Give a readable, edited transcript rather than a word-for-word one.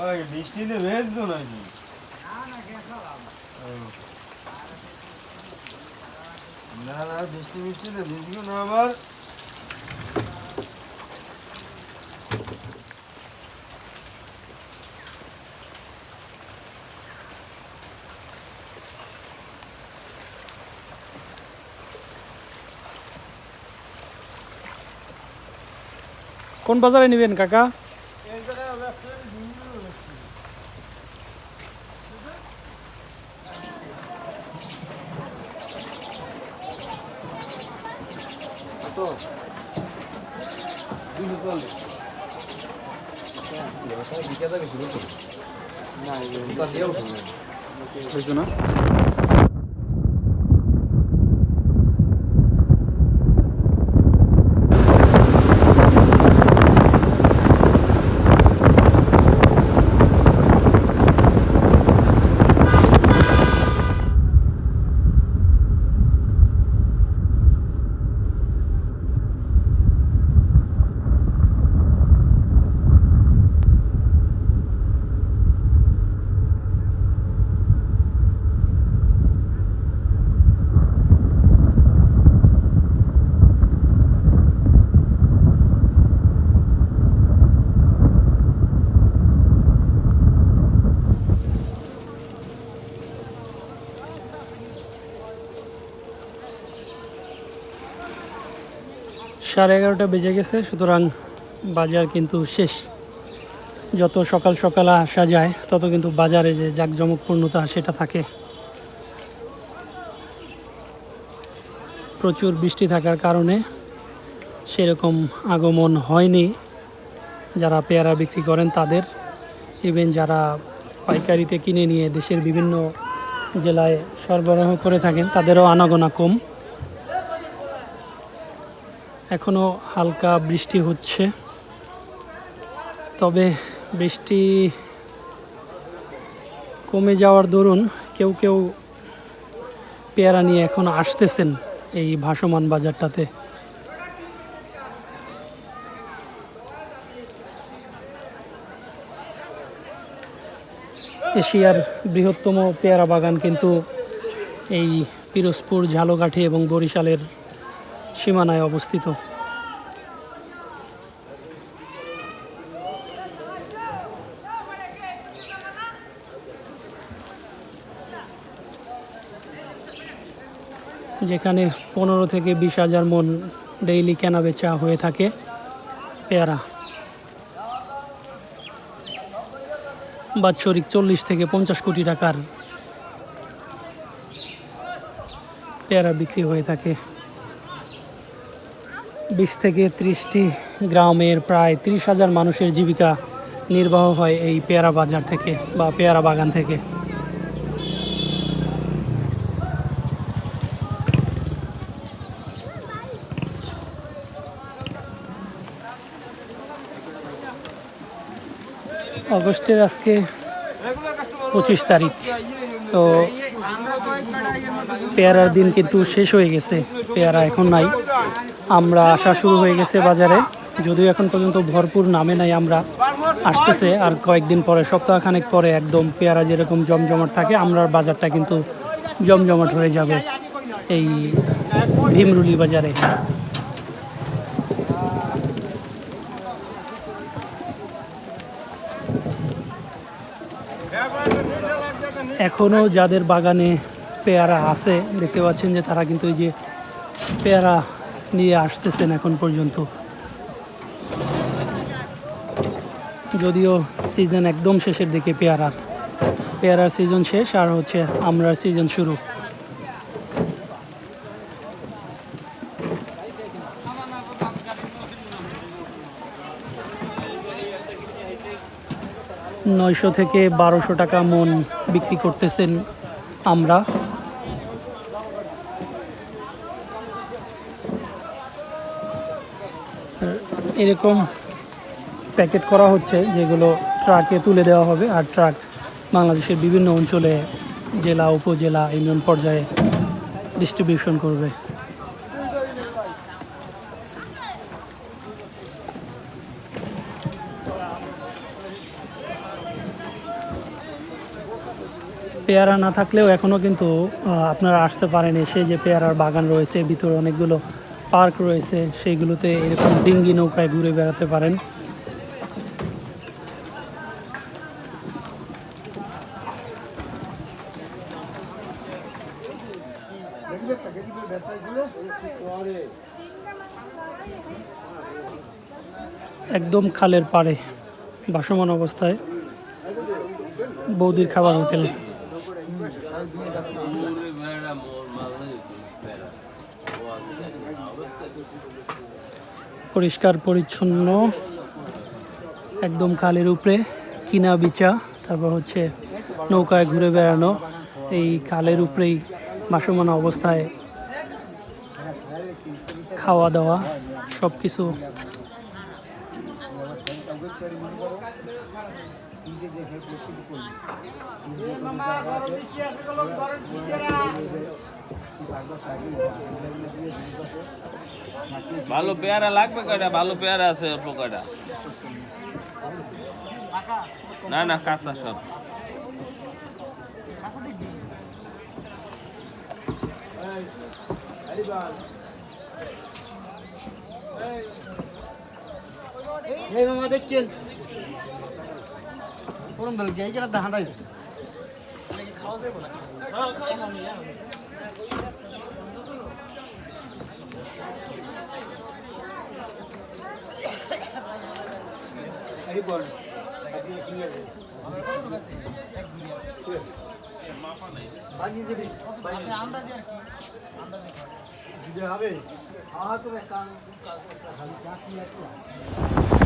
ওই বৃষ্টিতে ভেজতো নাকি? না না, বৃষ্টিতে ভিজবো না আবার। কোন বাজারে নেবেন কাকা? না সাড়ে 11টা বেজে গেছে, সুতরাং বাজার কিন্তু শেষ। যত সকাল সকাল আসা যায় তত কিন্তু বাজারে যে জাঁকজমকপূর্ণতা সেটা থাকে। প্রচুর বৃষ্টি থাকার কারণে সেরকম আগমন হয়নি যারা পেয়ারা বিক্রি করেন তাদের। ইভেন যারা পাইকারিতে কিনে নিয়ে দেশের বিভিন্ন জেলায় সরবরাহ করে থাকেন তাদেরও আনাগোনা কম। এখনও হালকা বৃষ্টি হচ্ছে, তবে বৃষ্টি কমে যাওয়ার দরুন কেউ কেউ পেয়ারা নিয়ে এখন আসতেছেন এই ভাসমান বাজারটাতে। এশিয়ার বৃহত্তম পেয়ারা বাগান কিন্তু এই পিরোজপুর, ঝালকাঠি এবং বরিশালের সীমানায় অবস্থিত। যেখানে 15 থেকে 20,000 মন ডেইলি কেনা বেচা হয়ে থাকে পেয়ারা। বাৎসরিক 40 থেকে 50 কোটি টাকার পেয়ারা বিক্রি হয়ে থাকে। 20 থেকে 30টি গ্রামের প্রায় 30,000 মানুষের জীবিকা নির্বাহ হয় এই পেয়ারা বাজার থেকে বা পেয়ারা বাগান থেকে। অগস্টের আজকে 25 তারিখ, তো পেয়ারার দিন কিন্তু শেষ হয়ে গেছে। পেয়ারা এখন নাই। আমরা আসা শুরু হয়ে গেছে বাজারে, যদিও এখন পর্যন্ত ভরপুর নামে নাই। আমরা আসতেছে আর কয়েকদিন পরে, সপ্তাহখানেক পরে একদম পেয়ারা যেরকম জমজমাট থাকে, আমরার বাজারটা কিন্তু জমজমাট হয়ে যাবে এই ভীমরুলি বাজারে। এখনও যাদের বাগানে পেয়ারা আছে দেখতে পাচ্ছেন যে তারা কিন্তু এই যে পেয়ারা নিয়ে আসতেছেন এখন পর্যন্ত। যদিও সিজন একদম শেষের দিকে, পেয়ারার সিজন শেষ আর হচ্ছে আমরার সিজন শুরু। $900 থেকে $1,200 টাকা মন বিক্রি করতেছেন আমরা। এরকম প্যাকেট করা হচ্ছে, যেগুলো ট্রাকে তুলে দেওয়া হবে আর ট্রাক বাংলাদেশের বিভিন্ন অঞ্চলে জেলা উপজেলা ইউনিয়ন পর্যায়ে ডিস্ট্রিবিউশন করবে। পেয়ারা না থাকলেও এখনও কিন্তু আপনারা আসতে পারেন, এসে যে পেয়ারার বাগান রয়েছে, ভিতরে অনেকগুলো পার্ক রয়েছে, সেইগুলোতে এরকম ডিঙ্গি নৌকায় ঘুরে বেড়াতে পারেন। একদম খালের পাড়ে ভাসমান অবস্থায় বৌদির খাবার হোটেল। পরিষ্কার পরিচ্ছন্ন, একদম খালের উপরে কিনা বিচা, তারপর হচ্ছে নৌকায় ঘুরে বেড়ানো, এই খালের উপরেই ভাসমান অবস্থায় খাওয়া দাওয়া সব কিছু। ভালো পেয়ারা লাগবে কয়টা? ভালো পেয়ারা আছে অল্প কয়টা? না না, কাঁচা সব। এই মামা দেখছেন কোন বল গে গেলা দেখা নাই এই বল আপনি কিনে যাবেন আমার কত আছে এক জুড়ি মাপা নাই বাকি দিবি আপনি আন্দাজে আর কি আন্দাজে দিতে হবে আহা তো কাজ কাজ খালি চাকরি আছে